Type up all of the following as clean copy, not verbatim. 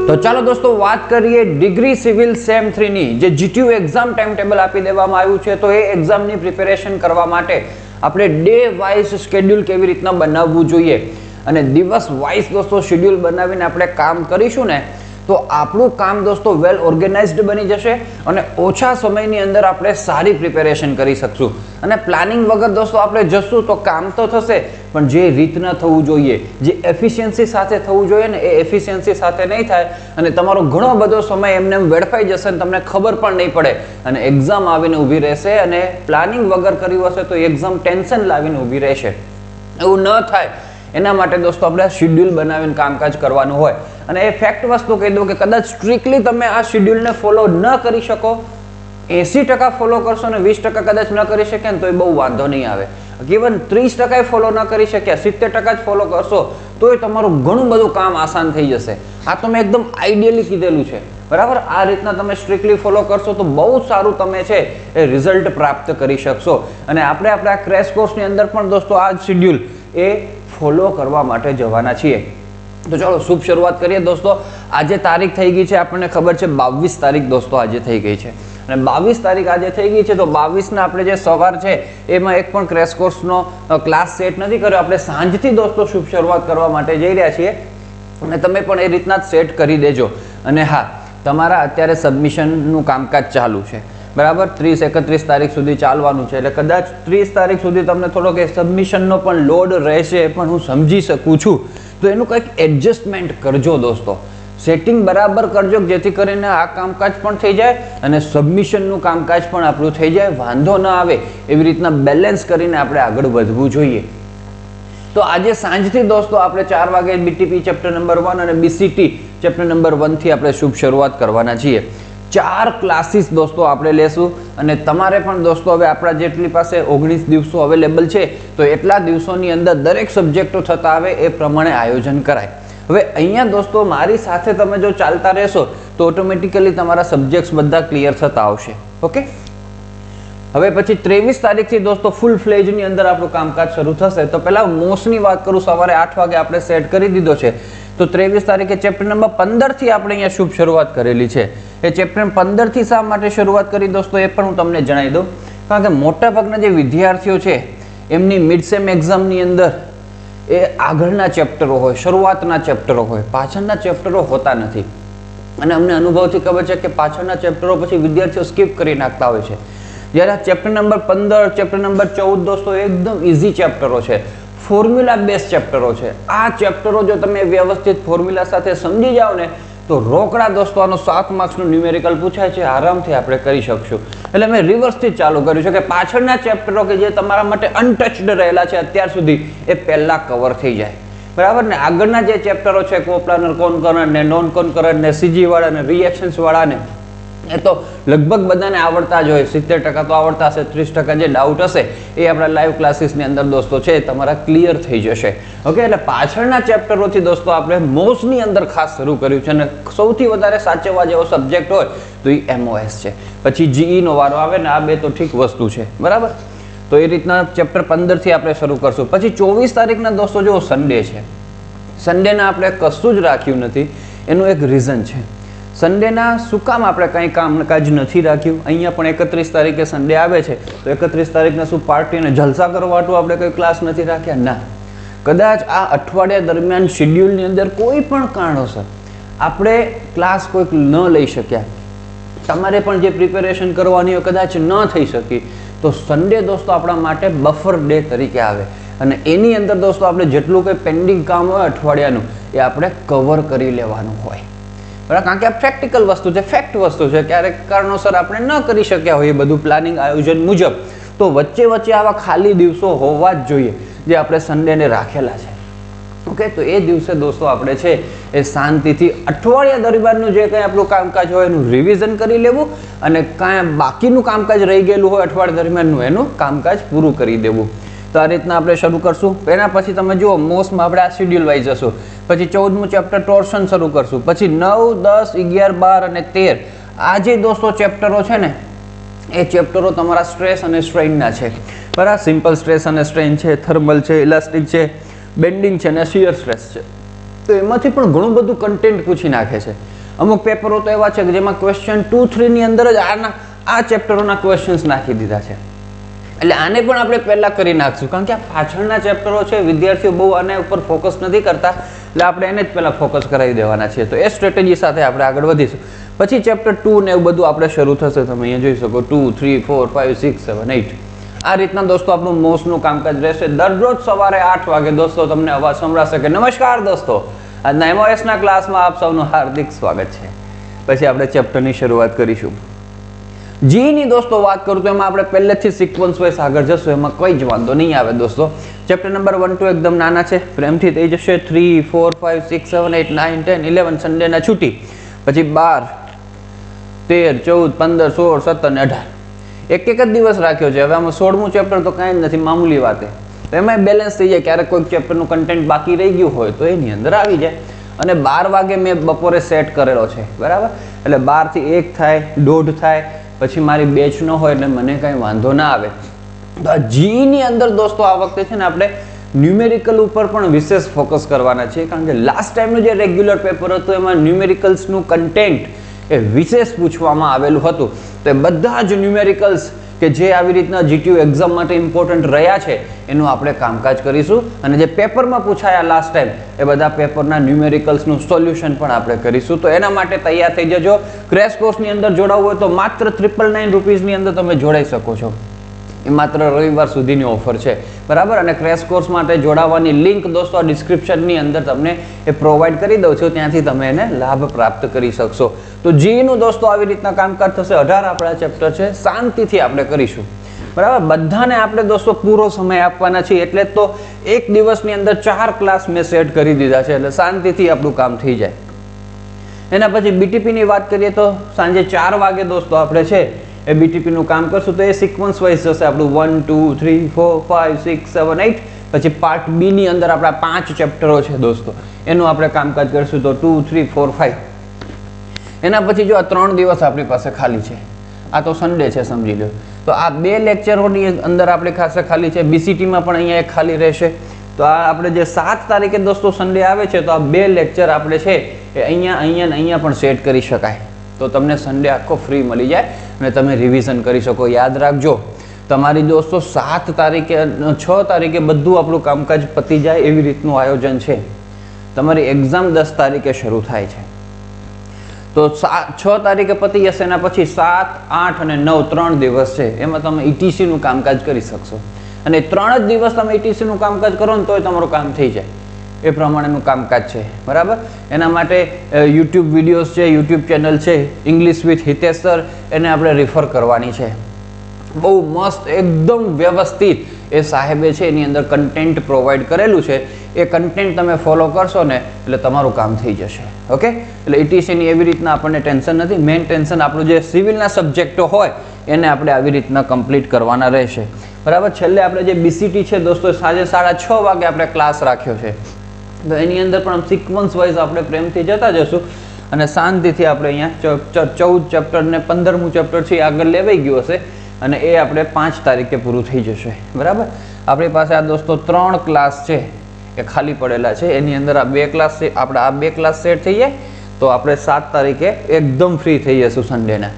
તો ચાલો દોસ્તો વાત કરીએ ડિગ્રી સિવિલ સેમ 3 ની જે જીટીયુ એક્ઝામ ટાઈમ ટેબલ આપી દેવામાં આવ્યું છે. તો એ એક્ઝામની પ્રિપેરેશન કરવા માટે આપણે ડે વાઇઝ શેડ્યુલ કેવી રીતના બનાવવું જોઈએ અને દિવસ વાઇઝ દોસ્તો શેડ્યુલ બનાવીને આપણે કામ કરીશું ને તો આપણું કામ દોસ્તો વેલ ઓર્ગેનાઇઝ્ડ બની જશે અને ઓછા સમયની અંદર આપણે સારી પ્રિપેરેશન કરી શકશું. અને પ્લાનિંગ વગર દોસ્તો આપણે જશું તો કામ તો થશે પણ જે રીતના થવું જોઈએ, જે એફિશિયન્સી સાથે થવું જોઈએ ને એ એફિશિયન્સી સાથે નહીં થાય અને તમારો ઘણો બધો સમય એમને વેડફાઈ જશે અને તમને ખબર પણ નહીં પડે અને એક્ઝામ આવીને ઊભી રહેશે અને પ્લાનિંગ વગર કર્યું હશે તો એક્ઝામ ટેન્શન લાવીને ઊભી રહેશે. એવું ન થાય એના માટે દોસ્તો આપણે શેડ્યુલ બનાવીને કામકાજ કરવાનું હોય. અને એ ફેક્ટ વસ્તુ કહી દઉં કે કદાચ સ્ટ્રિક્ટલી તમે આ શેડ્યુલને ફોલો ન કરી શકો, 80% ફોલો કરશો ને 20% કદાચ ન કરી શકે ને તો એ બહુ વાંધો નહીં આવે. ઇવન 30% ફોલો ન કરી શક્યા, 70% જ ફોલો કરશો તોય તમારું ઘણું બધું કામ આસાન થઈ જશે. આ તો મેં એકદમ આઈડિયલી કીધેલું છે, બરાબર. આ રીતના તમે સ્ટ્રિક્ટલી ફોલો કરશો તો બહુ સારું તમે છે એ રિઝલ્ટ પ્રાપ્ત કરી શકશો. અને આપણે આપણા ક્રેશ કોર્સની અંદર પણ દોસ્તો આ શેડ્યુલ એ ફોલો કરવા માટે જવાના છીએ. તો ચાલો શુભ શરૂઆત કરીએ દોસ્તો. આજે તારીખ થઈ ગઈ છે, આપણને ખબર છે 22 તારીખ દોસ્તો આજે થઈ ગઈ છે અને 22 તારીખ આજે થઈ ગઈ છે તો 22 આપણે જે સવાર છે એમાં એક પણ ક્રેશ કોર્સનો ક્લાસ સેટ નથી કર્યો. આપણે સાંજથી દોસ્તો શુભ શરૂઆત કરવા માટે જઈ રહ્યા છીએ અને તમે પણ એ રીતના જ સેટ કરી દેજો. અને હા, તમારા અત્યારે સબમિશનનું કામકાજ ચાલુ છે, બરાબર. 30-31 તારીખ સુધી ચાલવાનું છે એટલે કદાચ 30 તારીખ સુધી તમને થોડોક એ સબમિશનનો પણ લોડ રહેશે, પણ હું સમજી શકું છું. તો એનું કંઈક એડજસ્ટમેન્ટ કરજો દોસ્તો, સેટિંગ બરાબર કરજો જેથી કરીને આ કામકાજ પણ થઈ જાય અને સબમિશનનું કામકાજ પણ આપણું થઈ જાય, વાંધો ન આવે. એવી રીતના બેલેન્સ કરીને આપણે આગળ વધવું જોઈએ. તો આજે સાંજથી દોસ્તો આપણે 4 વાગે બીટીપી ચેપ્ટર નંબર 1 અને બીસીટી ચેપ્ટર નંબર 1 થી આપણે શુભ શરૂઆત કરવાના છીએ. 4 ક્લાસીસ દોસ્તો આપણે લેશું અને તમારે પણ દોસ્તો હવે આપણા જેટલી પાસે 19 દિવસો અવેલેબલ છે તો એટલા દિવસોની અંદર દરેક સબ્જેક્ટો થતા આવે એ પ્રમાણે આયોજન કરાય. હવે અહીંયા દોસ્તો મારી સાથે તમે જો ચાલતા રહેશો તો ઓટોમેટિકલી તમારા સબ્જેક્ટ્સ બધા ક્લિયર થતા આવશે. ઓકે, હવે પછી 23 તારીખથી દોસ્તો ફૂલ ફ્લેજની અંદર આપણું કામકાજ શરૂ થશે. તો પહેલા મોસ્ટની વાત કરું, સવારે 8 વાગે આપણે સેટ કરી દીધો છે. તો 23 તારીખે ચેપ્ટર નંબર 15 થી આપણે અહીંયા શુભ શરૂઆત કરેલી છે. એ ચેપ્ટર 15 થી શા માટે શરૂઆત કરી દોસ્તો એ પણ હું તમને જણાવી દઉં. કારણ કે મોટા ભાગના જે વિદ્યાર્થીઓ છે એમની મિડ સેમ એક્ઝામની અંદર એ આગળના ચેપ્ટરો હોય, શરૂઆતના ચેપ્ટરો હોય, પાછળના ચેપ્ટરો હોતા નથી. અને અમને અનુભવથી ખબર છે કે પાછળના ચેપ્ટરો પછી વિદ્યાર્થીઓ સ્કીપ કરી નાખતા હોય છે. જ્યારે આ ચેપ્ટર નંબર 15, ચેપ્ટર નંબર 14 દોસ્તો એકદમ ઇઝી ચેપ્ટરો છે, ફોર્મ્યુલા બેઝ ચેપ્ટરો છે. આ ચેપ્ટરો જો તમે વ્યવસ્થિત ફોર્મ્યુલા સાથે સમજી જાઓ ને તો રોકડા દોસ્તો આનો 7 માર્ક્સનું ન્યુમેરિકલ પૂછાય છે, આરામથી આપણે કરી શકશું. એટલે મેં રિવર્સથી ચાલુ કર્યું છે કે પાછળના ચેપ્ટરો કે જે તમારા માટે અનટચડ રહેલા છે અત્યાર સુધી એ પહેલા કવર થઈ જાય, બરાબર ને. આગળના જે ચેપ્ટરો છે કોપ્લાનર, કોનકરન્ટ ને નોન કોનકરન્ટ ને સીજી વાળા ને રિએક્શન્સ વાળા ને એ તો લગભગ બધાને આવડતા જ હોય. 70% તો આવડતા હશે, 30% જે ડાઉટ હશે એ આપણા લાઈવ ક્લાસીસની અંદર દોસ્તો છે તમારા ક્લિયર થઈ જશે. ઓકે, એટલે પાછળના ચેપ્ટરોથી દોસ્તો આપણે મોસ્ટની અંદર ખાસ શરૂ કર્યું છે અને સૌથી વધારે સાચવવા જેવો સબ્જેક્ટ હોય તો એ એમઓએસ છે. પછી જીઈનો વારો આવે ને, આ બે તો ઠીક વસ્તુ છે, બરાબર. તો એ રીતના ચેપ્ટર 15 થી આપણે શરૂ કરશું. પછી 24 તારીખના દોસ્તો જો સન્ડે છે, સન્ડેના આપણે કશું જ રાખ્યું નથી. એનું એક રીઝન છે. સન્ડેના શું કામ આપણે કંઈ કામકાજ નથી રાખ્યું? અહીંયા પણ 31 તારીખે સન્ડે આવે છે તો 31 તારીખના શું પાર્ટી અને જલસા કરવાટું આપણે કંઈ ક્લાસ નથી રાખ્યા? ના, કદાચ આ અઠવાડિયા દરમિયાન શેડ્યુલની અંદર કોઈ પણ કારણોસર આપણે ક્લાસ કોઈક ન લઈ શક્યા, તમારે પણ જે પ્રિપેરેશન કરવાની હોય કદાચ ન થઈ શકી, તો સન્ડે દોસ્તો આપણા માટે બફર ડે તરીકે આવે અને એની અંદર દોસ્તો આપણે જેટલું કંઈ પેન્ડિંગ કામ હોય અઠવાડિયાનું એ આપણે કવર કરી લેવાનું હોય, બરાબર. કારણ કે આ પ્રેક્ટિકલ વસ્તુ છે, ફેક્ટ વસ્તુ છે. ક્યારેક કારણોસર આપણે ન કરી શક્યા હોય એ બધું પ્લાનિંગ આયોજન મુજબ, તો વચ્ચે વચ્ચે આવા ખાલી દિવસો હોવા જ જોઈએ જે આપણે સન્ડેને રાખેલા છે. ઓકે, તો એ દિવસે દોસ્તો આપણે છે એ શાંતિથી અઠવાડિયા દરમિયાનનું જે કંઈ આપણું કામકાજ હોય એનું રિવિઝન કરી લેવું અને કાંઈ બાકીનું કામકાજ રહી ગયેલું હોય અઠવાડિયા દરમિયાનનું એનું કામકાજ પૂરું કરી દેવું. તો આ રીતના આપણે શરૂ કરશું. એના પછી તમે જુઓ મોસ્ટમાં આપણે આ શેડ્યુલ વાઇઝ જશું. પછી 14મું ચેપ્ટર ટોર્શન શરૂ કરશું. પછી 9, 10, 11, 12 અને 13 આ જે દોસ્તો ચેપ્ટરો છે ને એ ચેપ્ટરો તમારા સ્ટ્રેસ અને સ્ટ્રેઇનના છે, બરાબર. સિમ્પલ સ્ટ્રેસ અને સ્ટ્રેઇન છે, થર્મલ છે, ઇલાસ્ટિક છે, બેન્ડિંગ છે અને શિયર સ્ટ્રેસ છે. તો એમાંથી પણ ઘણું બધું કન્ટેન્ટ પૂછી નાખે છે. અમુક પેપરો તો એવા છે કે જેમાં ક્વેશ્ચન 2, 3 ની અંદર જ આ ચેપ્ટરોના ક્વેશ્ચન્સ નાખી દીધા છે. એટલે આને પણ આપણે પહેલા કરી નાખશું, કારણ કે આ પાછળના ચેપ્ટરો છે, વિદ્યાર્થીઓ બહુ આને ઉપર ફોકસ નથી કરતા, એટલે આપણે એને જ પહેલા ફોકસ કરાવી દેવાના છીએ. તો એ સ્ટ્રેટેજી સાથે આપણે આગળ વધીશું. પછી ચેપ્ટર 2 ને એવું બધું આપણે શરૂ થશે. તમે અહીંયા જોઈ શકો 2, 3, 4, 5, 6, 7, 8 આ રીતના દોસ્તો આપણું મોસ્ટનું કામકાજ રહેશે. દરરોજ સવારે 8 વાગે દોસ્તો તમને અવાજ સંભળાશે કે નમસ્કાર દોસ્તો, આજના MOSના ક્લાસમાં આપ સૌનું હાર્દિક સ્વાગત છે. પછી આપણે ચેપ્ટરની શરૂઆત કરીશું. જીની દોસ્તો વાત કરું તો એમાં આપણે પહેલેથી સિક્વન્સ વાઇઝ આગળ જશું, એમાં કોઈ જ વાંધો નહીં આવે દોસ્તો. ચેપ્ટર નંબર 1, 2 એકદમ નાના છે, પ્રેમથી થઈ જશે. 3, 4, 5, 6, 7, 8, 9, 10, 11 સન્ડેના છૂટી, પછી 12, 13, 14, 15, 16, 17 ને 18 એક જ દિવસ રાખ્યો છે. હવે આમાં 16મું ચેપ્ટર તો કાંઈ જ નથી, મામૂલી વાત છે. એમાં બેલેન્સ થઈ જાય, ક્યારેક કોઈક ચેપ્ટરનું કન્ટેન્ટ બાકી રહી ગયું હોય તો એની અંદર આવી જાય. અને 12 વાગે મેં બપોરે સેટ કરેલો છે, બરાબર. એટલે 12 થી 1 થાય, 1:30 થાય, પછી મારી બેચ ન હોય એટલે મને કાંઈ વાંધો ના આવે. તો આ જીની અંદર દોસ્તો આ વખતે છે ને આપણે ન્યુમેરિકલ ઉપર પણ વિશેષ ફોકસ કરવાના છે, કારણ કે લાસ્ટ ટાઈમનું જે રેગ્યુલર પેપર હતું એમાં ન્યુમેરિકલ્સનું કન્ટેન્ટ એ વિશેષ પૂછવામાં આવેલું હતું. તો એ બધા જ ન્યુમેરિકલ્સ કે જે આવી રીતના GTU એક્ઝામ માટે ઇમ્પોર્ટન્ટ રહ્યા છે એનું આપણે કામકાજ કરીશું. અને જે પેપરમાં પૂછાયા લાસ્ટ ટાઈમ એ બધા પેપરના ન્યુમેરિકલ્સનું સોલ્યુશન પણ આપણે કરીશું. તો એના માટે તૈયાર થઈ જજો. ક્રેશ કોર્સની અંદર જોડાવવું હોય તો માત્ર 999 રૂપીસની અંદર તમે જોડાઈ શકો છો. એ માત્ર રવિવાર સુધીની ઓફર છે, બરાબર. અને ક્રેશ કોર્સ માટે જોડાવાની લિંક દોસ્તો ડિસ્ક્રિપ્શનની અંદર તમને એ પ્રોવાઈડ કરી દઉં છું, ત્યાંથી તમે એને લાભ પ્રાપ્ત કરી શકશો. તો જીનું દોસ્તો આવી રીતના કામકાજ થશે. 18 આપણા ચેપ્ટર છે, શાંતિથી આપણે કરીશું, બરાબર. બધાને આપણે દોસ્તો પૂરો સમય આપવાના છીએ, એટલે તો એક દિવસની અંદર 4 ક્લાસ મેં સેટ કરી દીધા છે, એટલે શાંતિથી આપણું કામ થઈ જાય. એના પછી BTPની વાત કરીએ તો સાંજે 4 વાગે દોસ્તો આપણે છે એ BTPનું કામ કરશું. તો એ સિક્વન્સ વાઇઝ જશે આપણું 1, 2, 3, 4, 5, 6, 7, 8. પછી પાર્ટ B ની અંદર આપણા 5 ચેપ્ટરો છે દોસ્તો, એનું આપણે કામકાજ કરીશું. તો 2, 3, 4, 5. એના પછી જો આ 3 દિવસ આપણી પાસે ખાલી છે, આ તો સન્ડે છે સમજી લો. તો આ 2 લેક્ચરોની અંદર આપણે ખાસ ખાલી છે. BCTમાં પણ અહીંયા એક ખાલી રહેશે. તો આ આપણે જે 7 તારીખે દોસ્તો સન્ડે આવે છે, તો આ 2 લેક્ચર આપણે છે એ અહીંયા પણ સેટ કરી શકાય. તો તમને સન્ડે આખો ફ્રી મળી જાય અને તમે રિવિઝન કરી શકો. યાદ રાખજો, તમારી દોસ્તો 7 તારીખે 6 તારીખે બધું આપણું કામકાજ પતી જાય એવી રીતનું આયોજન છે. તમારી એક્ઝામ 10 તારીખે શરૂ થાય છે. તો 6 તારીખે પતી જશે, એના પછી 7, 8 અને 9 3 દિવસ છે, એમાં તમે ETCનું કામકાજ કરી શકશો. અને 3 જ દિવસ તમે ETCનું કામકાજ કરો ને તોય તમારું કામ થઈ જાય, એ પ્રમાણેનું કામકાજ છે, બરાબર. એના માટે YouTube વિડીયોઝ છે, YouTube ચેનલ છે ઇંગ્લિશ વિથ હિતેશ સર, એને આપણે રિફર કરવાની છે. બહુ મસ્ત એકદમ વ્યવસ્થિત એ સાહેબે છે એની અંદર કન્ટેન્ટ પ્રોવાઈડ કરેલું છે. એ કન્ટેન્ટ તમે ફોલો કરશો ને એટલે તમારું કામ થઈ જશે. ઓકે, એટલે ETCની એવી રીતના આપણને ટેન્શન નથી. મેઇન ટેન્શન આપણું જે સિવિલના સબ્જેક્ટો હોય એને આપણે આવી રીતના કમ્પ્લીટ કરવાના રહેશે, બરાબર. છેલ્લે આપણે જે BCT છે દોસ્તો સાંજે 6:30 વાગે આપણે ક્લાસ રાખ્યો છે. તો એની અંદર પણ સિક્વન્સ વાઇઝ આપણે પ્રેમથી જતા જશું અને શાંતિથી આપણે અહીંયા 14 ચેપ્ટર ને 15મું ચેપ્ટર છે આગળ લેવાઈ ગયું હશે અને એ આપણે 5 તારીખે પૂરું થઈ જશે, બરાબર. આપણી પાસે આ દોસ્તો 3 ક્લાસ છે એ ખાલી પડેલા છે. એની અંદર આ 2 ક્લાસ છે, આપણે આ 2 ક્લાસ સેટ થઈ જાય તો આપણે 7 તારીખે એકદમ ફ્રી થઈ જશું સન્ડેના.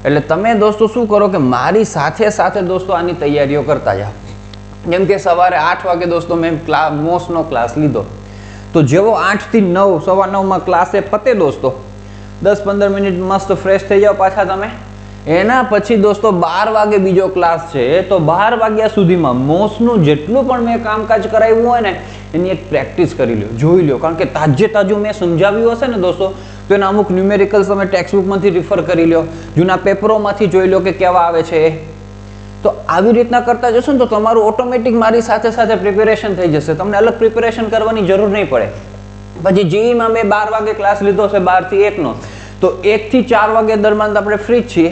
એટલે તમે દોસ્તો શું કરો કે મારી સાથે દોસ્તો આની તૈયારીઓ કરતા જાઓ. જેમ કે સવારે 8 વાગે દોસ્તો મેં મોસ્ટનો ક્લાસ લીધો, તો જેવો 8 થી 9 સવા 9માં ક્લાસ એ પતે દોસ્તો, 10-15 મિનિટ મસ્ત ફ્રેશ થઈ જાઓ પાછા તમે. એના પછી દોસ્તો 12 વાગે બીજો ક્લાસ છે, તો 12 વાગ્યા સુધીમાં મોસ્ટનું જેટલું પણ મેં કામકાજ કરાવ્યું હોય ને એની એક પ્રેક્ટિસ કરી લો, જોઈ લો. કારણ કે તાજું મેં સમજાવ્યું હશે ને દોસ્તો તો એના અમુક ન્યુમેરિકલ્સ તમે ટેક્સ્ટબુકમાંથી રિફર કરી લો, જૂના પેપરોમાંથી જોઈ લો કે કેવા આવે છે. તો આવી રીતના કરતા જશો ને તો તમારું ઓટોમેટિક મારી સાથે પ્રિપેરેશન થઈ જશે. તમને અલગ પ્રિપેરેશન કરવાની જરૂર નહીં પડે. પછી જીઈમાં મેં 12 વાગે ક્લાસ લીધો છે 12 થી 1નો, તો 1 થી 4 વાગ્યા દરમિયાન આપણે ફ્રી જ છીએ.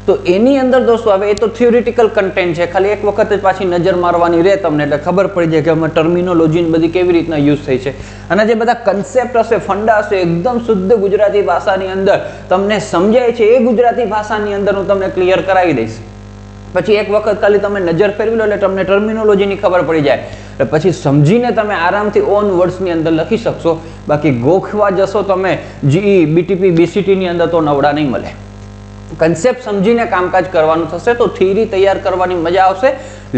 તો એની અંદર દોસ્તો હવે એ તો થિયોરિટિકલ કન્ટેન્ટ છે, ખાલી એક વખત જ પાછી નજર મારવાની રહે તમને, એટલે ખબર પડી જાય કે આમાં ટર્મિનોલોજી બધી કેવી રીતના યુઝ થઈ છે. અને જે બધા કન્સેપ્ટ હશે, ફંડા હશે, એકદમ શુદ્ધ ગુજરાતી ભાષાની અંદર તમને સમજાય છે એ ગુજરાતી ભાષાની અંદર હું તમને ક્લિયર કરાવી દઈશ. પછી એક વખત ખાલી તમે નજર ફેરવી લો એટલે તમને ટર્મિનોલોજીની ખબર પડી જાય, એટલે પછી સમજીને તમે આરામથી ઓન વર્ડ્સની અંદર લખી શકશો. બાકી ગોખવા જશો તમે જીઈ, બીટીપી, બીસીટીની અંદર તો નવડા નહીં મળે. કન્સેપ્ટ સમજીને કામકાજ કરવાનું થશે તો થિયરી તૈયાર કરવાની મજા આવશે,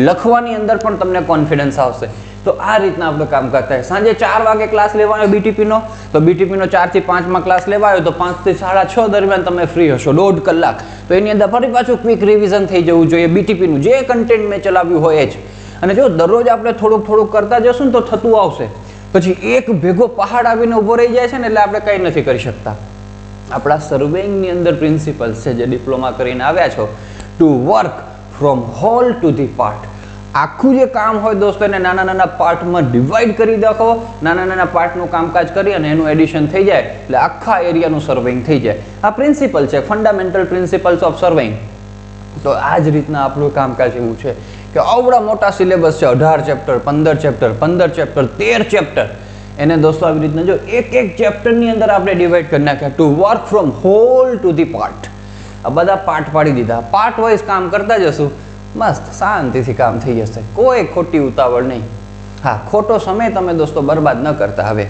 લખવાની અંદર પણ તમને કોન્ફિડન્સ આવશે. તો આ રીતના આપણે કામકાજ થાય. સાંજે 4 વાગે ક્લાસ લેવાનો બીટીપીનો, તો બીટીપીનો 4 થી 5 ક્લાસ લેવાયો તો 5 થી 6:30 દરમિયાન તમે ફ્રી હશો, 1.5 કલાક. તો એની અંદર ફરી પાછું ક્વિક રિવિઝન થઈ જવું જોઈએ બીટીપીનું, જે કન્ટેન્ટ મેં ચલાવ્યું હોય એ જ. અને જો દરરોજ આપણે થોડુંક થોડુંક કરતા જશું ને તો થતું આવશે. પછી એક ભેગો પહાડ આવીને ઊભો રહી જાય છે ને એટલે આપણે કંઈ નથી કરી શકતા. આપણા સર્વેઇંગની અંદર પ્રિન્સિપલ્સ છે જે ડિપ્લોમા કરીને આવ્યા છો, to work from whole to the part. આખું જે કામ હોય દોસ્તો એને નાના નાના પાર્ટમાં ડિવાઈડ કરી દો, નાના નાના પાર્ટનું કામકાજ કરી અને એનું એડિશન થઈ જાય એટલે આખા એરિયાનું સર્વેઇંગ થઈ જાય. આ પ્રિન્સિપલ છે, ફંડામેન્ટલ પ્રિન્સિપલ્સ ઓફ સર્વેઇંગ. તો આ જ રીતના આપણું કામકાજ એવું છે કે આવડા મોટા સિલેબસ છે, 18 ચેપ્ટર, 15 ચેપ્ટર, 15 ચેપ્ટર, 13 ચેપ્ટર. એને દોસ્તો આવી રીતના જો એક એક ચેપ્ટરની અંદર આપણે ડિવાઈડ કરી નાખ્યા, to work from whole to the part. આ બધા પાર્ટ પાડી દીધા, પાર્ટ વાઇઝ કામ કરતા જશું, મસ્ત શાંતિથી કામ થઈ જશે, કોઈ ખોટી ઉતાવળ નહીં. હા, ખોટો સમય તમે દોસ્તો બરબાદ ન કરતા. હવે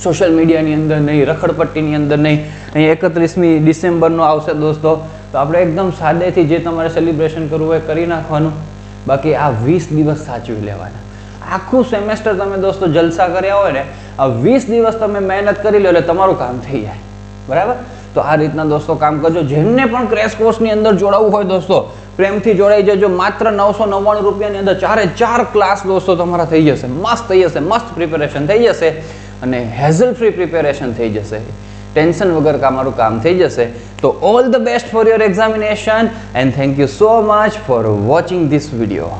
સોશિયલ મીડિયાની અંદર નહીં, રખડપટ્ટીની અંદર નહીં. અહીં 31મી ડિસેમ્બરનો આવશે દોસ્તો, તો આપણે એકદમ સાદેથી જે તમારે સેલિબ્રેશન કરવું હોય કરી નાખવાનું. બાકી આ 20 દિવસ સાચવી લેવાના. આખું સેમેસ્ટર તમે દોસ્તો જલસા કર્યા હોય ને, આ 20 દિવસ તમે મહેનત કરી લો એટલે તમારું કામ થઈ જાય. બરાબર? તો આ રીતના દોસ્તો કામ કરજો. જેમને પણ ક્રેશ કોર્સની અંદર જોડાવવું હોય દોસ્તો, પ્રેમથી જોડાઈ જજો. માત્ર 999 રૂપિયાની અંદર 4 ક્લાસ દોસ્તો તમારા થઈ જશે, મસ્ત થઈ જશે, મસ્ત પ્રિપેરેશન થઈ જશે અને હેઝલ ફ્રી પ્રિપેરેશન થઈ જશે. ટેન્શન વગર તમારું કામ થઈ જશે. તો all the best for your examination and thank you so much for watching this video.